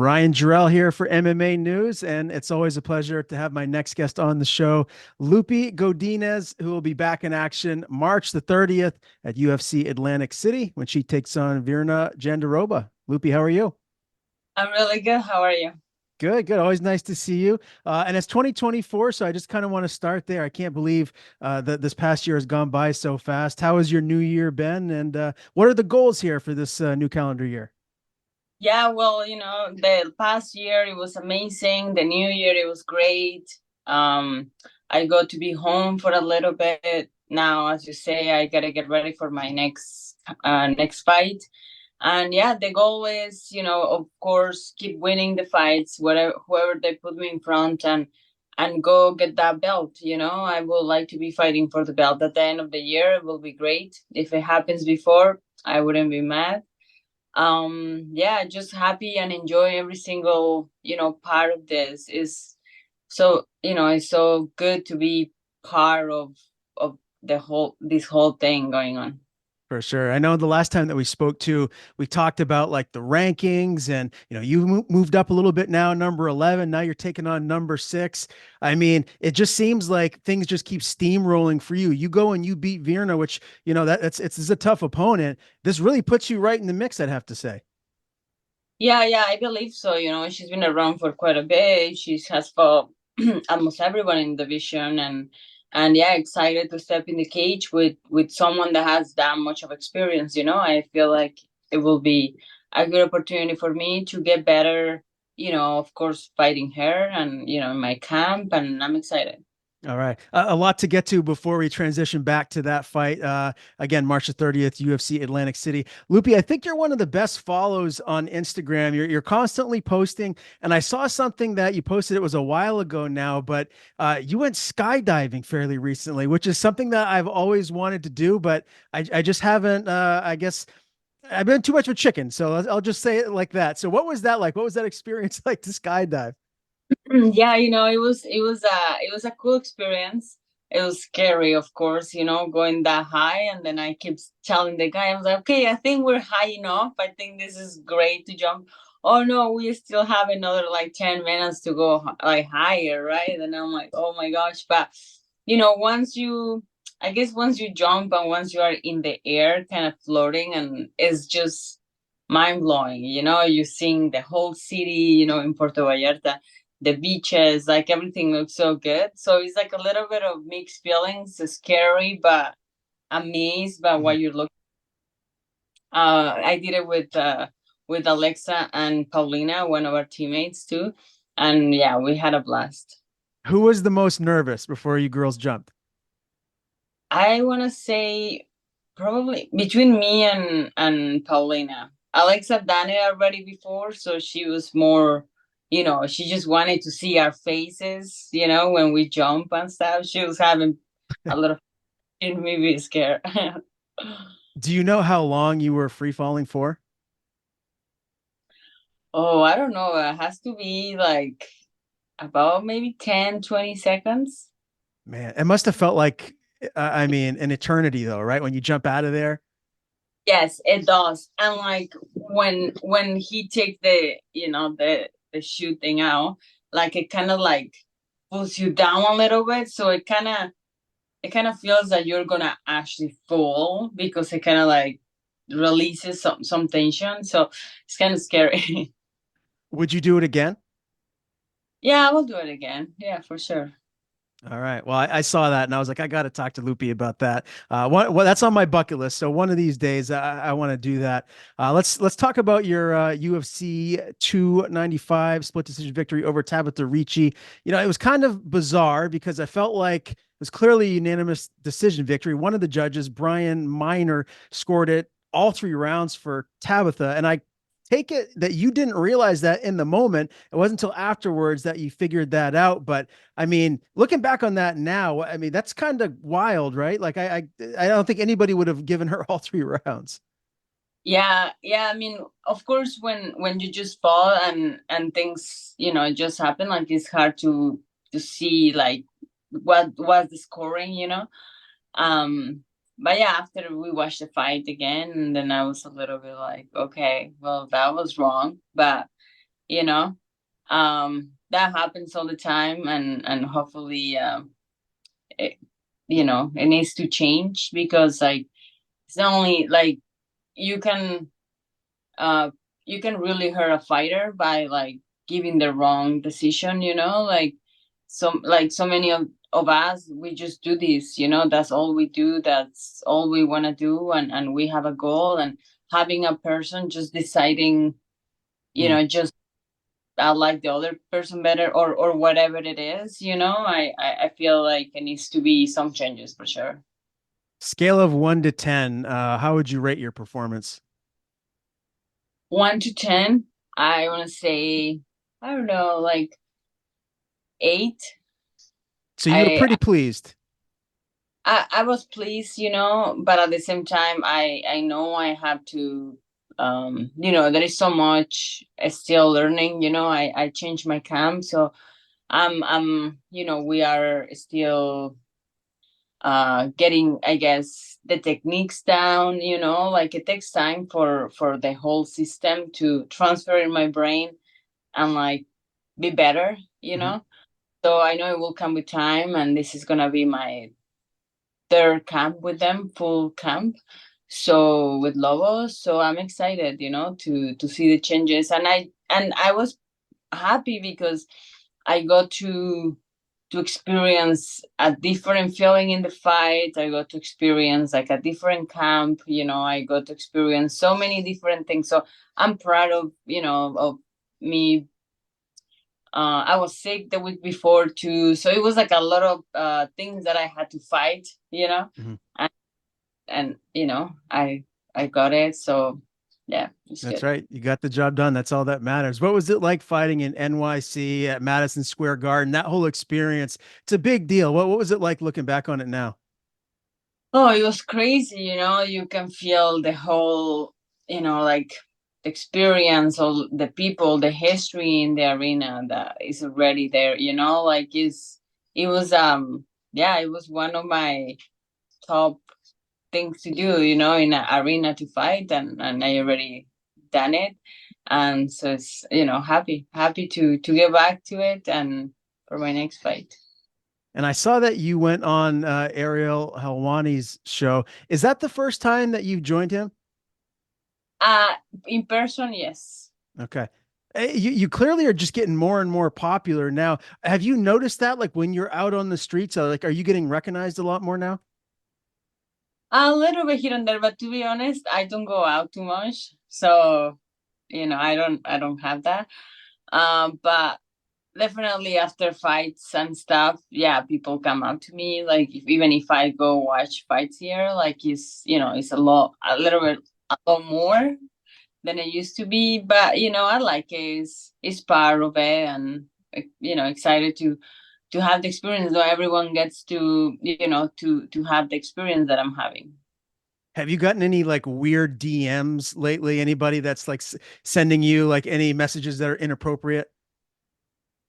Ryan Jarrell here for MMA News, and it's always a pleasure to have my next guest on the show, Loopy Godinez, who will be back in action March the 30th at UFC Atlantic City when she takes on Virna Jandiroba. Loopy, how are you? I'm really good. How are you? Good, good. Always nice to see you. And it's 2024, so I just kind of want to start there. I can't believe that this past year has gone by so fast. How has your new year been? And what are the goals here for this new calendar year? Yeah, well, the past year it was amazing. The new year it was great. Um, I got to be home for a little bit. Now, as you say, I gotta get ready for my next fight. And yeah, the goal is, of course, keep winning the fights, whatever whoever they put me in front and go get that belt. I would like to be fighting for the belt at the end of the year. It will be great. If it happens before, I wouldn't be mad. Yeah, just happy and enjoy every single part of this. Is so it's so good to be part of this whole thing going on. For sure. I know the last time that we spoke to, we talked about like the rankings and, you moved up a little bit now, number 11. Now you're taking on number six. I mean, it just seems like things just keep steamrolling for you. You go and you beat Virna, which, it's a tough opponent. This really puts you right in the mix, I'd have to say. Yeah, I believe so. She's been around for quite a bit. She has fought almost everyone in the division, and yeah, excited to step in the cage with someone that has that much of experience. I feel like it will be a good opportunity for me to get better. Of course, fighting her and in my camp, and I'm excited. All right. A lot to get to before we transition back to that fight. Again, March the 30th, UFC Atlantic City. Loopy, I think you're one of the best follows on Instagram. You're constantly posting, and I saw something that you posted. It was a while ago now, but you went skydiving fairly recently, which is something that I've always wanted to do, but I just haven't. I guess I've been too much of a chicken, so I'll just say it like that. So, what was that like? What was that experience like to skydive? Yeah, it was a cool experience. It was scary, of course, going that high, and then I kept telling the guy, I was like, okay, I think we're high enough. I think this is great to jump. Oh no, we still have another like 10 minutes to go like higher, right? And I'm like, oh my gosh, but I guess once you jump and once you are in the air, kind of floating, and it's just mind blowing. You seeing the whole city, in Puerto Vallarta, the beaches, like everything looks so good. So it's like a little bit of mixed feelings, scary, but amazed by Mhm. what you're looking. I did it with Alexa and Paulina, one of our teammates too, and yeah, we had a blast. Who was the most nervous before you girls jumped? I want to say probably between me and Paulina. Alexa done it already before, so she was more, she just wanted to see our faces, when we jump and stuff. She was having a lot of in me be scared. Do you know how long you were free falling for? Oh, I don't know. It has to be like about maybe 10, 20 seconds. Man, it must have felt like, I mean, an eternity though, right? When you jump out of there. Yes, it does. And like when he take the shoe thing out, like it kind of like pulls you down a little bit, so it kind of feels that you're gonna actually fall because it kind of like releases some tension. So it's kind of scary. Would you do it again? Yeah, I will do it again. Yeah, for sure. All right. Well, I saw that and I was like, I got to talk to Loopy about that. Well, that's on my bucket list. So one of these days, I want to do that. Let's talk about your UFC 295 split decision victory over Tabitha Ricci. It was kind of bizarre because I felt like it was clearly a unanimous decision victory. One of the judges, Brian Miner, scored it all three rounds for Tabitha, and I take it that you didn't realize that in the moment. It wasn't until afterwards that you figured that out. But I mean, looking back on that now, I mean, that's kind of wild, right? Like I don't think anybody would have given her all three rounds. Yeah. I mean, of course, when you just fall and things, just happen. Like it's hard to see like what was the scoring. Um, but yeah, after we watched the fight again, and then I was a little bit like, okay, well, that was wrong. But you know. That happens all the time, and hopefully, it, it needs to change, because like it's not only like you can uh you can really hurt a fighter by like giving the wrong decision, like so many of us, we just do this, that's all we do, that's all we want to do, and we have a goal, and having a person just deciding, Hmm. just I like the other person better, or whatever it is, I feel like it needs to be some changes for sure. Scale of 1 to 10, how would you rate your performance? 1 to 10, I want to say, I don't know, like 8. So you were I pretty pleased. I was pleased, but at the same time, I know I have to, there is so much still learning. I changed my camp, so we are still getting, I guess, the techniques down. Like it takes time for the whole system to transfer in my brain and like be better. Mhm. So I know it will come with time, and this is gonna be my third camp with them, full camp. So with Lobos, so I'm excited, to see the changes, and I was happy because I got to experience a different feeling in the fight. I got to experience like a different camp. I got to experience so many different things. So I'm proud of me. I was sick the week before too, so it was like a lot of things that I had to fight, Mhm. and I got it. So yeah, it's That's good. right. You got the job done. That's all that matters. What was it like fighting in NYC at Madison Square Garden? That whole experience, it's a big deal. What was it like looking back on it now? Oh, it was crazy. You can feel the whole, like the experience of the people, the history in the arena that is already there. Like it was yeah, it was one of my top things to do. In an arena to fight, and I already done it, and so it's happy to get back to it and for my next fight. And I saw that you went on Ariel Helwani's show. Is that the first time that you've joined him? Uh in person, yes. Okay. You clearly are just getting more and more popular now. Have you noticed that, like when you're out on the streets, like are you getting recognized a lot more now? A little bit here and there, but to be honest, I don't go out too much. So, I don't have that. But definitely after fights and stuff, yeah, people come up to me. Like even if I go watch fights here, like it's a little bit, a lot more than it used to be. But I like it. It's part of it, and excited to have the experience. Not everyone gets to have the experience that I'm having. Have you gotten any like weird DMs lately? Anybody that's like sending you like any messages that are inappropriate?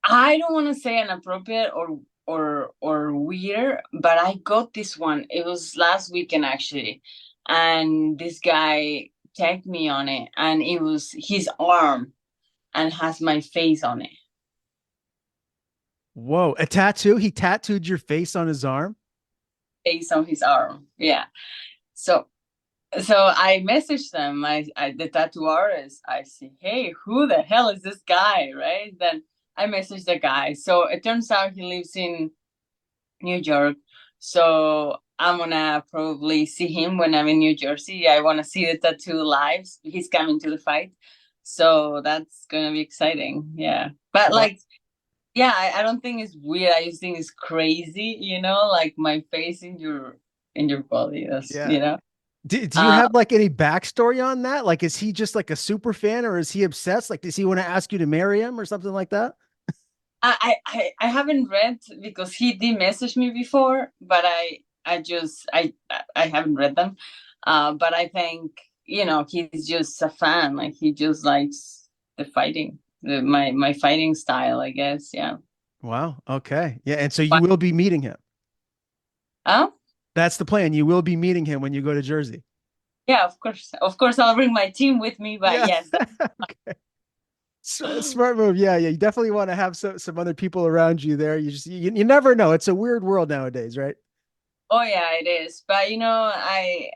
I don't want to say inappropriate or weird, but I got this one. It was last weekend actually, and this guy tagged me on it, and it was his arm and has my face on it, Whoa, a tattoo? He tattooed your face on his arm? face on his arm. Yeah. So I messaged them. The tattoo artist. I say, hey, who the hell is this guy? Right? Then I messaged the guy. So it turns out he lives in New York. So I'm gonna probably see him when I'm in New Jersey. I wanna see the tattoo live. He's coming to the fight. So that's gonna be exciting. Yeah. But Well, like, yeah, I don't think it's weird. I just think it's crazy, like my face in your body. That's yeah. Do you uh have like any backstory on that? Like, is he just like a super fan or is he obsessed? Like, does he want to ask you to marry him or something like that? I haven't read because he did message me before, but I haven't read them. But I think he's just a fan. Like he just likes the fighting, my fighting style, I guess. Yeah. Wow. Okay. Yeah. And so you But, will be meeting him. oh That's the plan. You will be meeting him when you go to Jersey. yeah, of course, I'll bring my team with me. But Yeah. yes, Okay. Smart move. Yeah, yeah. You definitely want to have some other people around you there. You never know. It's a weird world nowadays, right? Oh yeah, it is. But I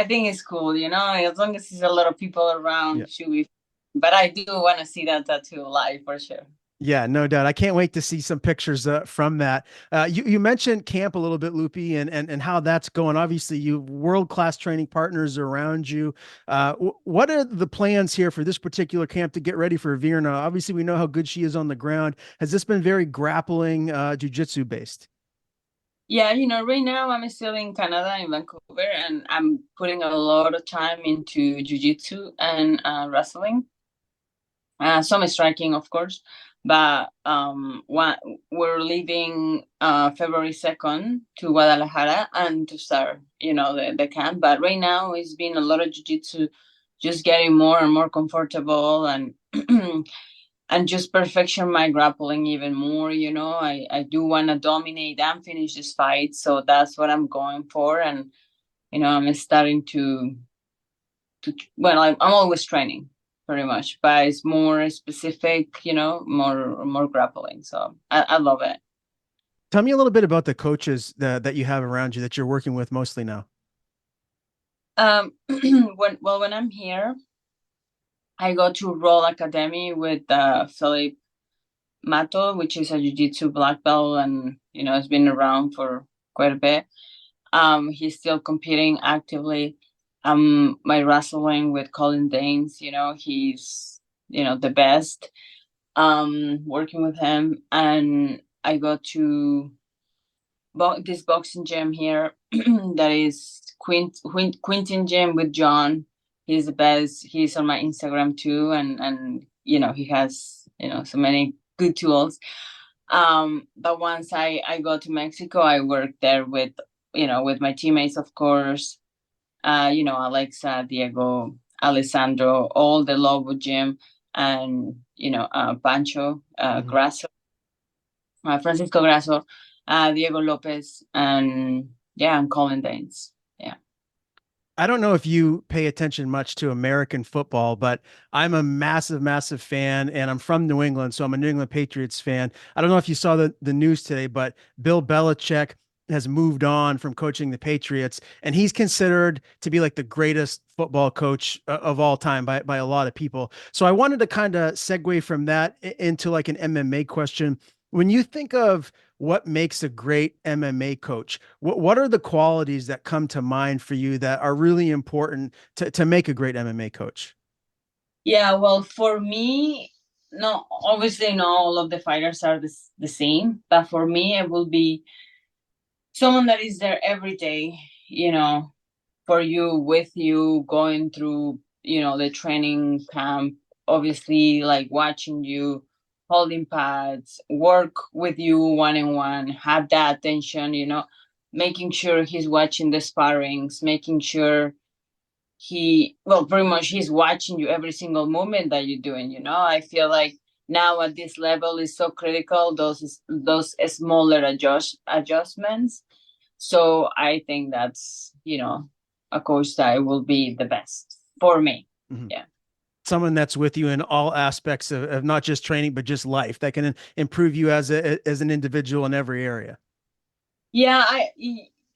think it's cool, as long as there's a lot of people Yeah. around, should be. But I do want to see that tattoo live for sure. Yeah, no doubt. I can't wait to see some pictures from that. You mentioned camp a little bit, Loopy, and how that's going. Obviously, you world-class training partners around you. What are the plans here for this particular camp to get ready for Virna? Obviously, we know how good she is on the ground. Has this been very grappling, jujitsu based? Yeah, right now I'm still in Canada, in Vancouver, and I'm putting a lot of time into jiu-jitsu and wrestling. Some striking, of course, but we're leaving February 2nd to Guadalajara and to start, the camp. But right now it's been a lot of jiu-jitsu, just getting more and more comfortable and and just perfection my grappling even more. I do want to dominate and finish this fight, so that's what I'm going for. And I'm starting to well, I'm always training pretty much, but it's more specific, more grappling. So I love it. Tell me a little bit about the coaches that you have around you that you're working with mostly now. When I'm here, I go to Roll Academy with Philip Mato, which is a jiu-jitsu black belt, and has been around for quite a bit. He's still competing actively. My wrestling with Colin Danes, he's the best. Working with him, and I go to this boxing gym here that is Quintin gym with John. He's the best. He's on my Instagram too, and he has so many good tools. But once I go to Mexico, I work there with my teammates, of course. Alexa, Diego, Alessandro, all the Lobo gym, and Pancho, Mhm. Grasso, Francisco Grasso, Diego Lopez, and yeah, and Colin Danes. Yeah. I don't know if you pay attention much to American football, but I'm a massive, massive fan, and I'm from New England, so I'm a New England Patriots fan. I don't know if you saw the news today, but Bill Belichick has moved on from coaching the Patriots, and he's considered to be like the greatest football coach of all time by a lot of people. So I wanted to kind of segue from that into like an MMA question. When you think of what makes a great MMA coach, what are the qualities that come to mind for you that are really important to make a great MMA coach? Yeah, well, for me, no, obviously not all of the fighters are the same, but for me, it will be someone that is there every day, for you, with you, going through, the training camp, obviously, like watching you, holding pads, work with you one on one, have that attention, making sure he's watching the sparrings, making sure well, pretty much he's watching you every single moment that you're doing. I feel like now at this level is so critical, those smaller adjustments. So I think that's, a coach that will be the best for me. Mhm. Yeah. Someone that's with you in all aspects of not just training but just life that can improve you as an individual in every area. Yeah,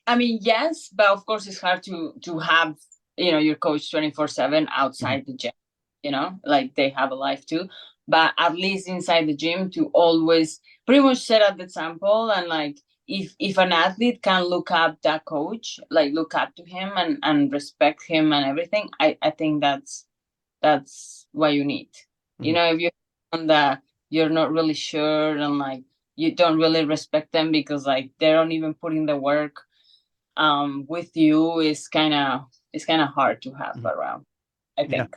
I mean, yes, but of course it's hard to have, your coach 24/7 Mhm. outside the gym, like they have a life too. But at least inside the gym, to always pretty much set up the example, and like if an athlete can look up that coach, like look up to him and respect him and everything, I think that's what you need. Mhm. If you're on that you're not really sure, and like you don't really respect them because like they don't even put in the work with you, it's kind of hard to have Mhm. around, I Yeah. think.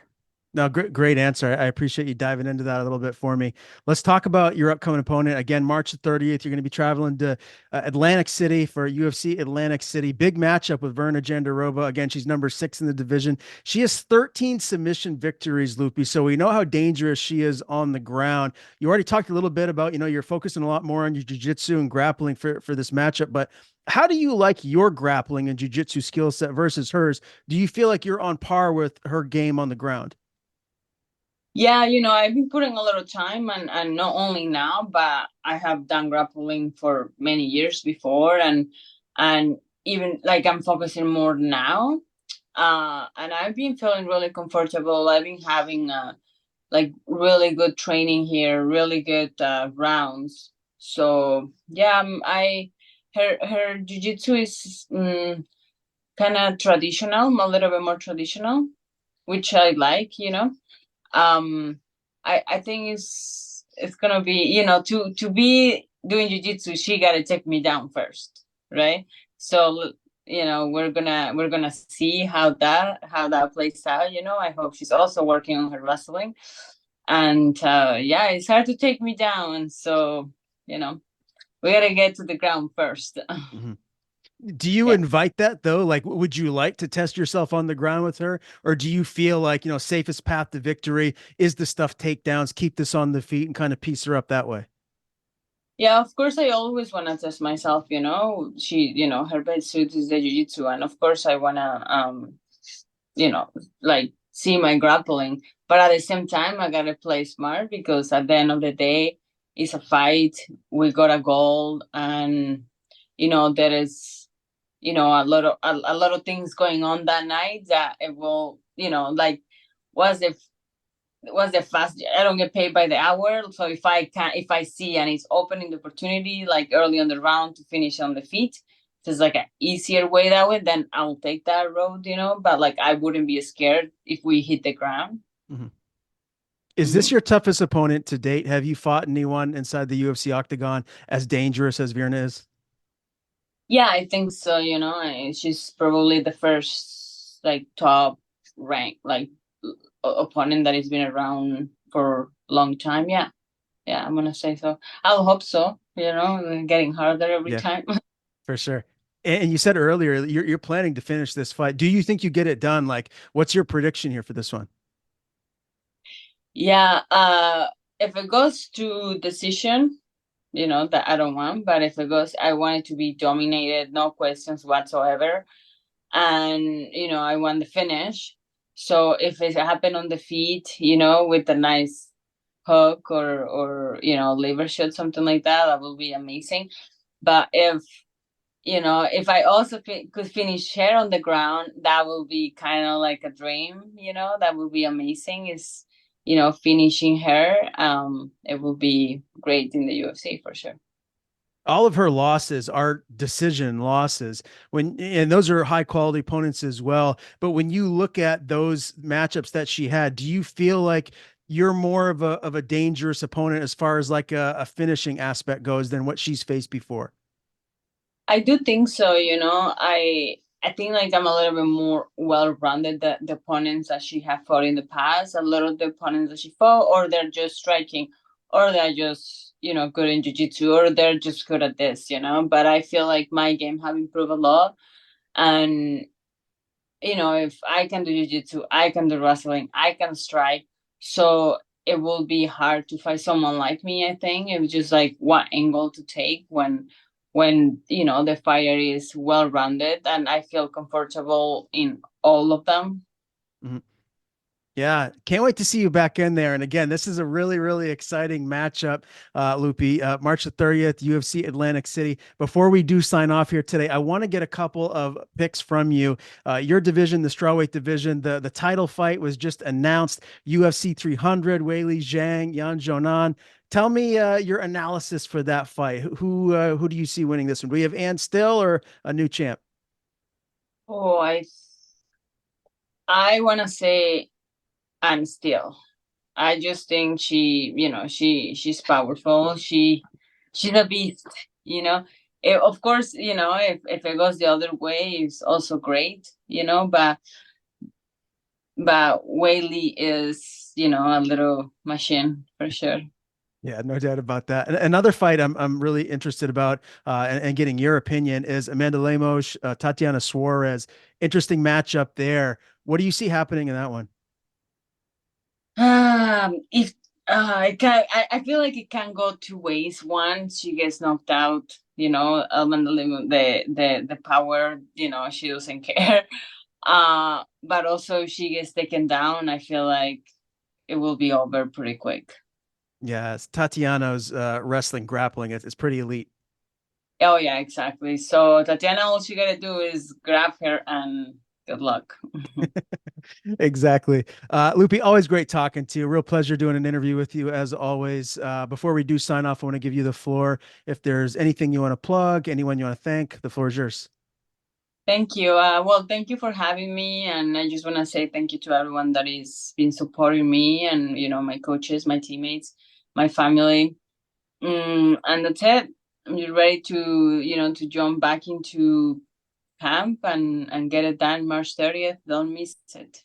No, great answer. I appreciate you diving into that a little bit for me. Let's talk about your upcoming opponent. Again, March the 30th, you're going to be traveling to Atlantic City for UFC Atlantic City. Big matchup with Virna Jandiroba. Again, she's number 6 in the division. She has 13 submission victories, Loopy. So we know how dangerous she is on the ground. You already talked a little bit about, you're focusing a lot more on your jiu-jitsu and grappling for this matchup, but how do you like your grappling and jiu-jitsu skill set versus hers? Do you feel like you're on par with her game on the ground? Yeah, I've been putting a lot of time, and not only now, but I have done grappling for many years before, and even like I'm focusing more now. And I've been feeling really comfortable. I've been having like really good training here, really good rounds. So yeah, I her jujitsu is kind of traditional, a little bit more traditional, which I like. um I think it's gonna be, to be doing jiu-jitsu, she gotta take me down first, right? So we're gonna see how that plays out. I hope she's also working on her wrestling. And yeah, it's hard to take me down, so you know we gotta get to the ground first. Mhm. Do you Yeah. invite that though? Like, would you like to test yourself on the ground with her, or do you feel like safest path to victory is the stuff takedowns, keep this on the feet, and kind of piece her up that way? Yeah, of course, I always want to test myself. Her best suit is the jiu-jitsu, and of course, I want to, like see my grappling. But at the same time, I gotta play smart, because at the end of the day, it's a fight. We got a goal, and there is, a lot of things going on that night that it will, like, what's the fast. I don't get paid by the hour, so if I see and it's opening the opportunity like early on the round to finish on the feet, if it's like an easier way that way, then I'll take that road. But like, I wouldn't be scared if we hit the ground. Mhm. Is this Mhm. your toughest opponent to date? Have you fought anyone inside the UFC octagon as dangerous as Virna is? Yeah, I think so. She's probably the first like top rank like opponent that has been around for a long time. Yeah, yeah, I'm gonna say so. I'll hope so. Getting harder every Yeah, time. for sure. And you said earlier you're planning to finish this fight. Do you think you get it done? Like, what's your prediction here for this one? Yeah, if it goes to decision, that I don't want, but if it goes, I want it to be dominated, no questions whatsoever. And, I want the finish. So if it happen on the feet, with a nice hook or liver shot, something like that, that will be amazing. But if I also could finish her on the ground, that will be kind of like a dream. That would be amazing. Is finishing her. It will be great in the UFC for sure. All of her losses are decision losses and those are high quality opponents as well. But when you look at those matchups that she had, do you feel like you're more of a dangerous opponent as far as like a finishing aspect goes than what she's faced before? I do think so. I think like I'm a little bit more well rounded than the opponents that she have fought in the past. A lot of the opponents that she fought, or they're just striking, or they're just good in jiu-jitsu, or they're just good at this. But I feel like my game have improved a lot. And if I can do jiu-jitsu, I can do wrestling, I can strike. So it will be hard to find someone like me. I think it was just like what angle to take when the fighter is well rounded, and I feel comfortable in all of them. Mhm. Yeah, can't wait to see you back in there. And again, this is a really, really exciting matchup, Loopy. March the 30th, UFC Atlantic City. Before we do sign off here today, I want to get a couple of picks from you. Your division, the strawweight division, the title fight was just announced. UFC 300, Weili Zhang, Yan Jonan. Tell me your analysis for that fight. Who do you see winning this one? Do we have Ann Still or a new champ? Oh, I want to say I'm still. I just think she's powerful. She's a beast. You know, of course, if it goes the other way, it's also great. But Whaley is a little machine for sure. Yeah, no doubt about that. And another fight I'm really interested about and getting your opinion is Amanda Lemos, Tatiana Suarez. Interesting matchup there. What do you see happening in that one? If I feel like it can go two ways. One, she gets knocked out. Amanda Lemos, the power. She doesn't care. But also, if she gets taken down, I feel like it will be over pretty quick. Yes, Tatiana's wrestling grappling is pretty elite. Oh yeah, exactly. So Tatiana, all she gotta do is grab her and good luck. Exactly. Loopy, always great talking to you. Real pleasure doing an interview with you as always. Before we do sign off, I want to give you the floor. If there's anything you want to plug, anyone you want to thank, the floor is yours. Thank you. Well, thank you for having me, and I just want to say thank you to everyone that is been supporting me, and my coaches, my teammates, my family. And that's it. I'm just ready to jump back into camp and get it done March 30th. Don't miss it.